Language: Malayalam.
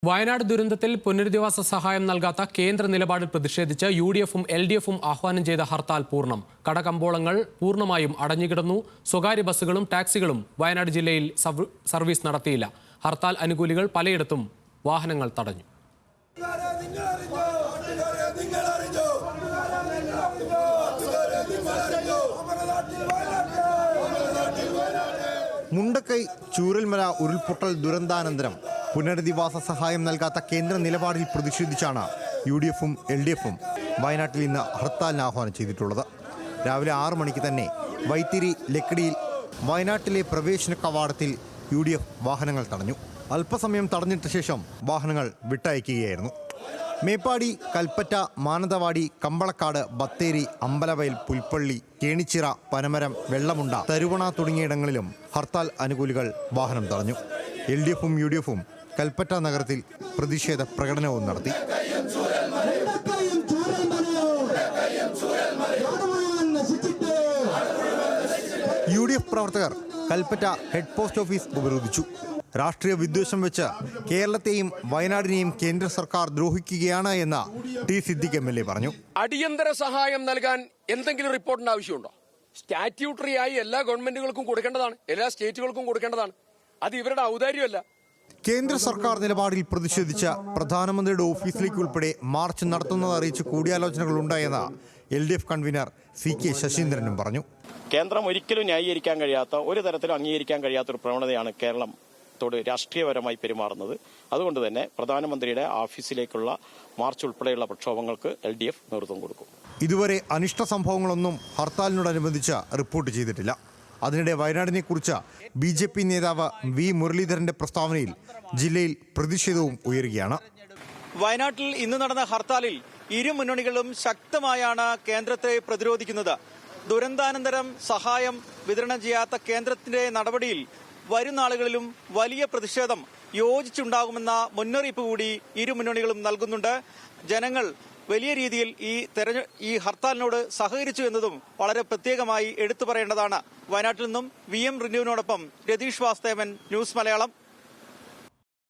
വയനാട് ദുരന്തത്തിൽ പുനരധിവാസ സഹായം നൽകാത്ത കേന്ദ്ര നിലപാടിൽ പ്രതിഷേധിച്ച് UDF-ഉം LDF-ഉം ആഹ്വാനം ചെയ്ത ഹർത്താൽ പൂർണ്ണം. കടകമ്പോളങ്ങൾ പൂർണ്ണമായും അടഞ്ഞുകിടന്നു. സ്വകാര്യ ബസ്സുകളും ടാക്സികളും വയനാട് ജില്ലയിൽ സർവീസ് നടത്തിയില്ല. ഹർത്താൽ അനുകൂലികൾ പലയിടത്തും വാഹനങ്ങൾ തടഞ്ഞു. മുണ്ടക്കൈ ചൂരൽമല ഉരുൾപൊട്ടൽ ദുരന്താനന്തരം പുനരധിവാസ സഹായം നൽകാത്ത കേന്ദ്ര നിലപാടിൽ പ്രതിഷേധിച്ചാണ് UDF-ഉം LDF-ഉം വയനാട്ടിൽ ഇന്ന് ഹർത്താലിന് ആഹ്വാനം ചെയ്തിട്ടുള്ളത്. രാവിലെ 6 മണിക്ക് തന്നെ വൈത്തിരി ലക്കിടിയിൽ വയനാട്ടിലെ പ്രവേശന കവാടത്തിൽ UDF വാഹനങ്ങൾ തടഞ്ഞു. അല്പസമയം തടഞ്ഞിട്ട ശേഷം വാഹനങ്ങൾ വിട്ടയക്കുകയായിരുന്നു. മേപ്പാടി, കൽപ്പറ്റ, മാനന്തവാടി, കമ്പളക്കാട്, ബത്തേരി, അമ്പലവയൽ, പുൽപ്പള്ളി, കേണിച്ചിറ, പനമരം, വെള്ളമുണ്ട, തരുവണ തുടങ്ങിയിടങ്ങളിലും ഹർത്താൽ അനുകൂലികൾ വാഹനം തടഞ്ഞു. LDF-ഉം UDF-ഉം കൽപ്പറ്റ നഗരത്തിൽ പ്രതിഷേധ പ്രകടനവും നടത്തി. UDF പ്രവർത്തകർ കൽപ്പറ്റ ഹെഡ് പോസ്റ്റ് ഓഫീസ് ഉപരോധിച്ചു. രാഷ്ട്രീയ വിദ്വേഷം വെച്ച് കേരളത്തെയും വയനാടിനെയും കേന്ദ്ര സർക്കാർ ദ്രോഹിക്കുകയാണ് എന്ന് T. സിദ്ദിഖ് MLA പറഞ്ഞു. അടിയന്തര സഹായം നൽകാൻ എന്തെങ്കിലും റിപ്പോർട്ടിന്റെ ആവശ്യമുണ്ടോ? സ്റ്റാറ്റ്യൂട്ടറി ആയി എല്ലാ ഗവൺമെന്റുകൾക്കും കൊടുക്കേണ്ടതാണ്, എല്ലാ സ്റ്റേറ്റുകൾക്കും കൊടുക്കേണ്ടതാണ്. അത് ഇവരുടെ ഔദാര്യമല്ല. കേന്ദ്ര സർക്കാർ നിലപാടിൽ പ്രതിഷേധിച്ച് പ്രധാനമന്ത്രിയുടെ ഓഫീസിലേക്ക് ഉൾപ്പെടെ മാർച്ച് നടത്തുന്നത് അറിയിച്ച് കൂടിയാലോചനകളുണ്ടായെന്ന് LDF കൺവീനർ CK ശശീന്ദ്രനും പറഞ്ഞു. കേന്ദ്രം ഒരിക്കലും ന്യായീകരിക്കാൻ കഴിയാത്ത, ഒരു തരത്തിലും അംഗീകരിക്കാൻ കഴിയാത്ത ഒരു പ്രവണതയാണ് കേരളത്തോട് രാഷ്ട്രീയപരമായി പെരുമാറുന്നത്. അതുകൊണ്ട് തന്നെ പ്രധാനമന്ത്രിയുടെ ഓഫീസിലേക്കുള്ള മാർച്ച് ഉൾപ്പെടെയുള്ള പ്രക്ഷോഭങ്ങൾക്ക് LDF നേതൃത്വം കൊടുക്കും. ഇതുവരെ അനിഷ്ട സംഭവങ്ങളൊന്നും ഹർത്താലിനോടനുബന്ധിച്ച് റിപ്പോർട്ട് ചെയ്തിട്ടില്ല. അതിനിടെ വയനാടിനെക്കുറിച്ച് BJP നേതാവ് V. മുരളീധരന്റെ പ്രസ്താവനയിൽ ജില്ലയിൽ പ്രതിഷേധവും ഉയരുകയാണ്. വയനാട്ടിൽ ഇന്ന് നടന്ന ഹർത്താലിൽ ഇരു മുന്നണികളും ശക്തമായാണ് കേന്ദ്രത്തെ പ്രതിരോധിക്കുന്നത്. ദുരന്താനന്തരം സഹായം വിതരണം ചെയ്യാത്ത കേന്ദ്രത്തിന്റെ നടപടിയിൽ വരും നാളുകളിലും വലിയ പ്രതിഷേധം യോജിച്ചുണ്ടാകുമെന്ന മുന്നറിയിപ്പ് കൂടി ഇരു മുന്നണികളും നൽകുന്നുണ്ട്. ജനങ്ങൾ വലിയ രീതിയിൽ ഈ ഹർത്താലിനോട് സഹകരിച്ചു എന്നതും വളരെ പ്രത്യേകമായി എടുത്തു പറയേണ്ടതാണ്. വയനാട്ടിൽ നിന്നും VM റിന്യൂവിനോടൊപ്പം രതീഷ് വാസ്തവൻ, ന്യൂസ് മലയാളം.